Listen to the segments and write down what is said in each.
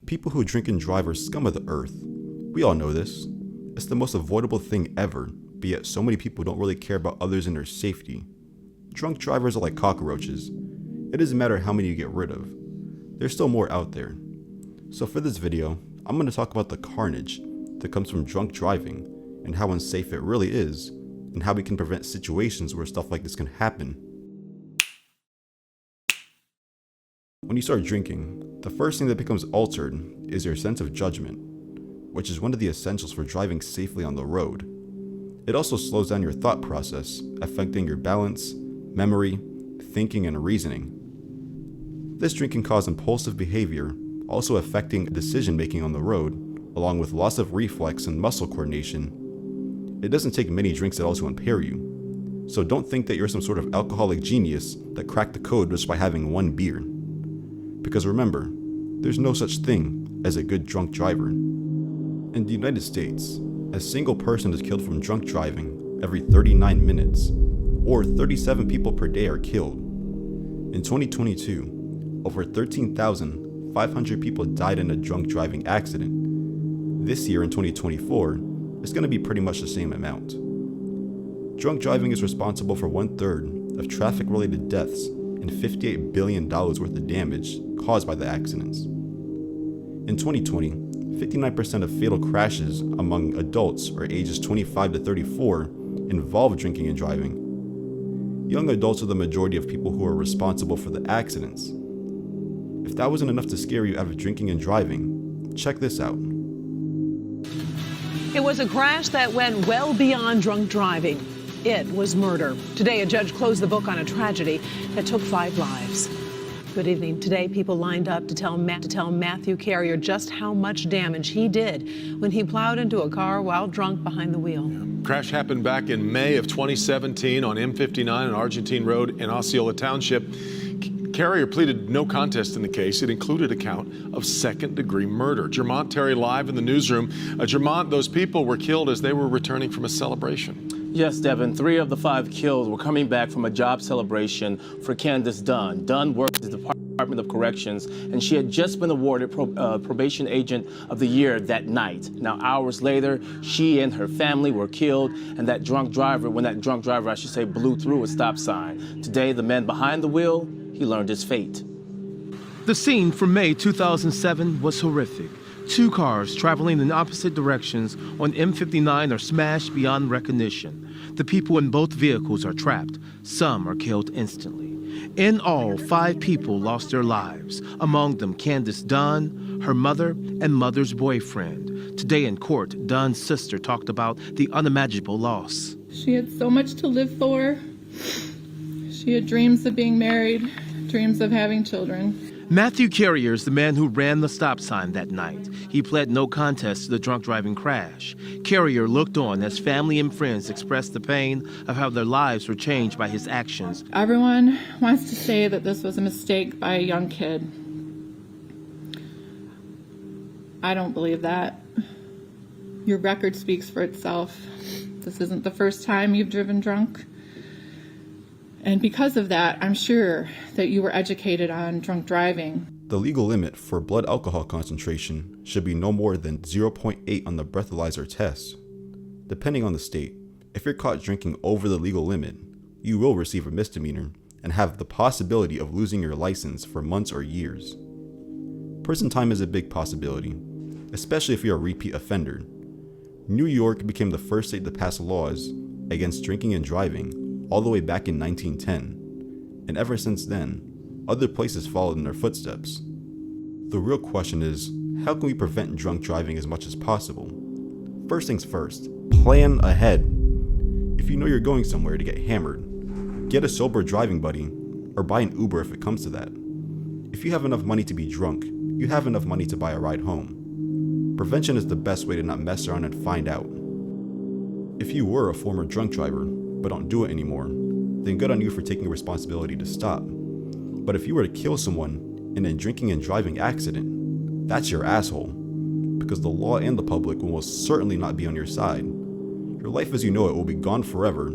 People who drink and drive are scum of the earth. We all know this. It's the most avoidable thing ever, but yet so many people don't really care about others and their safety. Drunk drivers are like cockroaches. It doesn't matter how many you get rid of. There's still more out there. So for this video, I'm going to talk about the carnage that comes from drunk driving and how unsafe it really is, and how we can prevent situations where stuff like this can happen. When you start drinking, the first thing that becomes altered is your sense of judgment, which is one of the essentials for driving safely on the road. It also slows down your thought process, affecting your balance, memory, thinking, and reasoning. This drink can cause impulsive behavior, also affecting decision-making on the road, along with loss of reflex and muscle coordination. It doesn't take many drinks at all to impair you, so don't think that you're some sort of alcoholic genius that cracked the code just by having one beer. Because remember, there's no such thing as a good drunk driver. In the United States, a single person is killed from drunk driving every 39 minutes, or 37 people per day are killed. In 2022, over 13,500 people died in a drunk driving accident. This year in 2024, it's going to be pretty much the same amount. Drunk driving is responsible for 1/3 of traffic-related deaths and $58 billion worth of damage caused by the accidents. In 2020, 59% of fatal crashes among adults or ages 25 to 34 involve drinking and driving. Young adults are the majority of people who are responsible for the accidents. If that wasn't enough to scare you out of drinking and driving, check this out. It was a crash that went well beyond drunk driving. It was murder. Today, a judge closed the book on a tragedy that took 5 lives. Good evening. Today, people lined up to tell Matthew Carrier just how much damage he did when he plowed into a car while drunk behind the wheel. Crash happened back in May of 2017 on M59 on Argentine Road in Osceola Township. Carrier pleaded no contest in the case. It included a count of second-degree murder. Jermont Terry live in the newsroom. Jermont, those people were killed as they were returning from a celebration. Yes, Devin. 3 of the 5 killed were coming back from a job celebration for Candace Dunn. Dunn worked at the Department of Corrections, and she had just been awarded Probation Agent of the Year that night. Now, hours later, she and her family were killed, and when that drunk driver, I should say, blew through a stop sign. Today, the man behind the wheel, he learned his fate. The scene from May 2007 was horrific. 2 cars traveling in opposite directions on M59 are smashed beyond recognition. The people in both vehicles are trapped. Some are killed instantly. In all, 5 people lost their lives, among them Candace Dunn, her mother, and mother's boyfriend. Today in court, Dunn's sister talked about the unimaginable loss. She had so much to live for. She had dreams of being married, dreams of having children. Matthew Carrier is the man who ran the stop sign that night. He pled no contest to the drunk driving crash. Carrier looked on as family and friends expressed the pain of how their lives were changed by his actions. Everyone wants to say that this was a mistake by a young kid. I don't believe that. Your record speaks for itself. This isn't the first time you've driven drunk. And because of that, I'm sure that you were educated on drunk driving. The legal limit for blood alcohol concentration should be no more than 0.8 on the breathalyzer test. Depending on the state, if you're caught drinking over the legal limit, you will receive a misdemeanor and have the possibility of losing your license for months or years. Prison time is a big possibility, especially if you're a repeat offender. New York became the first state to pass laws against drinking and driving all the way back in 1910, and ever since then, other places followed in their footsteps. The real question is, how can we prevent drunk driving as much as possible? First things first, plan ahead. If you know you're going somewhere to get hammered, get a sober driving buddy, or buy an Uber if it comes to that. If you have enough money to be drunk, you have enough money to buy a ride home. Prevention is the best way to not mess around and find out. If you were a former drunk driver, but don't do it anymore, then good on you for taking responsibility to stop. But if you were to kill someone in a drinking and driving accident, that's your asshole, because the law and the public will most certainly not be on your side. Your life as you know it will be gone forever.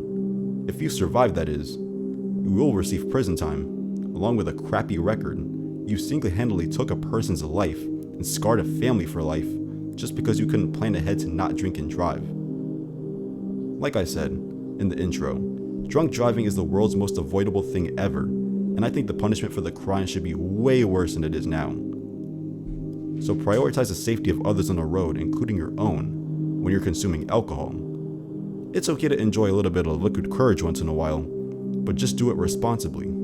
If you survive, that is, you will receive prison time, along with a crappy record. You single-handedly took a person's life and and scarred a family for life just because you couldn't plan ahead to not drink and drive. Like I said in the intro, drunk driving is the world's most avoidable thing ever, and I think the punishment for the crime should be way worse than it is now. So prioritize the safety of others on the road, including your own, when you're consuming alcohol. It's okay to enjoy a little bit of liquid courage once in a while, but just do it responsibly.